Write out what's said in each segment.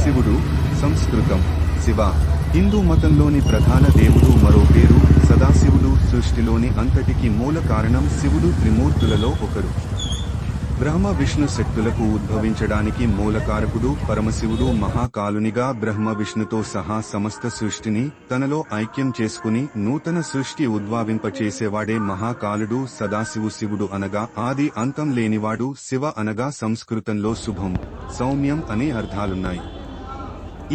శివుడు, సంస్కృతం శివ. హిందూ మతంలోని ప్రధాన దేవుడు. మరో పేరు సదాశివుడు. సృష్టిలోని అంతటికి మూల కారణం శివుడు. త్రిమూర్తులలో ఒకరు. బ్రహ్మ విష్ణు శక్తులకు ఉద్భవించడానికి మూలకారకుడు పరమశివుడు. మహాకాలునిగా బ్రహ్మ విష్ణుతో సహా సమస్త సృష్టిని తనలో ఐక్యం చేసుకుని నూతన సృష్టి ఉద్భవింపచేసేవాడే మహాకాలుడు. సదాశివు. శివుడు అనగా ఆది అంతం లేనివాడు. శివ అనగా సంస్కృతంలో శుభం, సౌమ్యం అనే అర్థాలున్నాయి.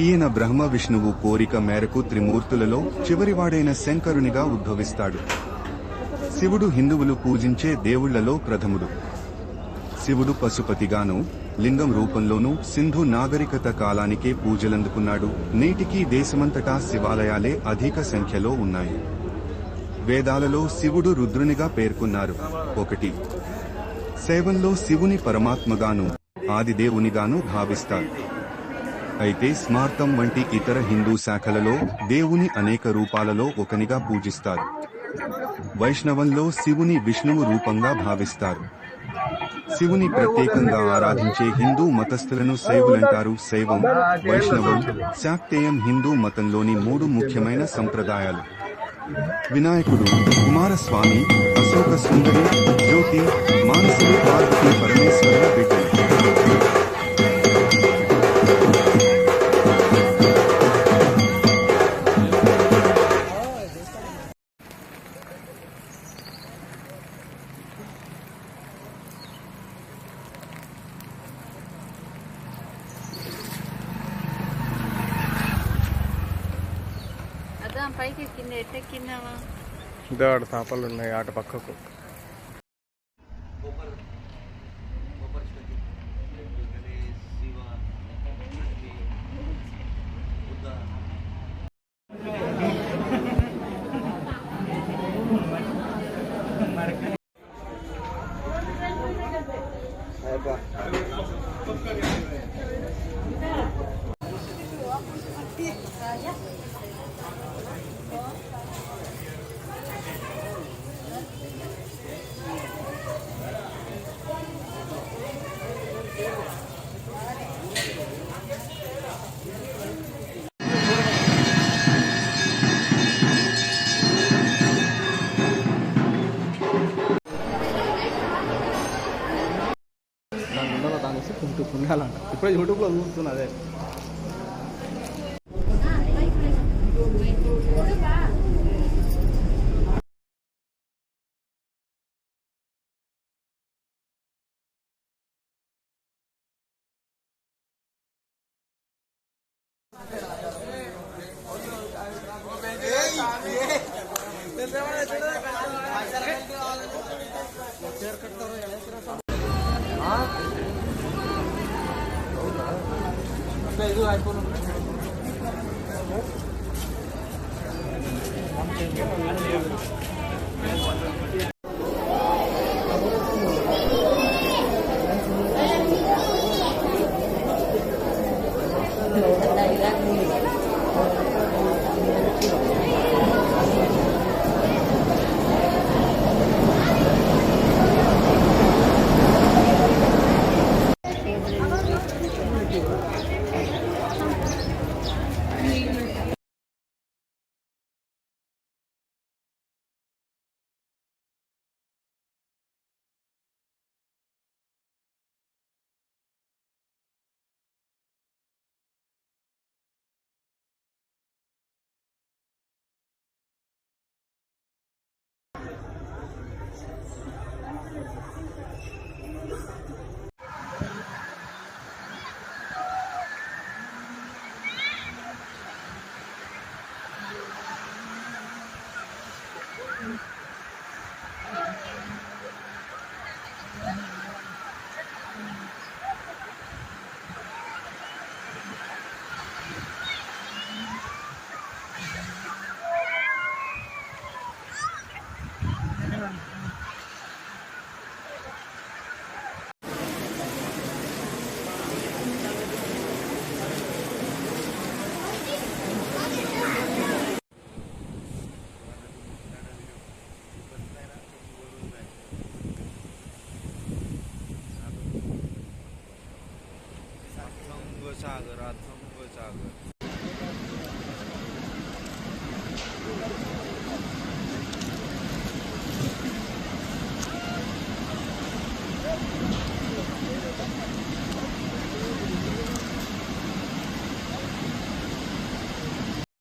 ఈయన బ్రహ్మ విష్ణువు కోరిక మేరకు త్రిమూర్తులలో చివరివాడైన శంకరునిగా ఉద్భవిస్తాడు. శివుడు హిందువులు పూజించే దేవుళ్లలో ప్రథముడు. శివుడు పశుపతిగాను, లింగం రూపంలోనూ సింధు నాగరికత కాలానికే పూజలందుకున్నాడు. నేటికీ దేశమంతటా శివాలయాలే అధిక సంఖ్యలో ఉన్నాయి. వేదాలలో శివుడు రుద్రునిగా పేర్కొన్నారు. 1. శైవంలో శివుని పరమాత్మగాను, ఆదిదేవునిగాను భావిస్తారు. అయితే స్మార్తం వంటి ఇతర హిందూ శాఖలలో దేవుని అనేక రూపాలలో ఒకనిగా పూజిస్తారు. వైష్ణవంలో శివుని విష్ణువు రూపంగా భావిస్తారు. శివుని ప్రత్యేకంగా ఆరాధించే హిందూ మతస్థులను శైవులంటారు. శైవం, వైష్ణవం, శాక్తేయం హిందూ మతంలోని 3 ముఖ్యమైన సంప్రదాయాలు. వినాయకుడు, కుమారస్వామి, అశోక సుందరి, జ్యోతి, మానసుడు పార్వతీ పరమేశ్వరుల బిడ్డలు. పైకి కింద ఎట్టెక్కినావా? ఇదో ఆడ చేపలు ఉన్నాయి ఆట పక్కకు. ఇప్పుడే యూట్యూబ్లో చూస్తున్నా అదే. ఇది అయిపోయింది. సాగర్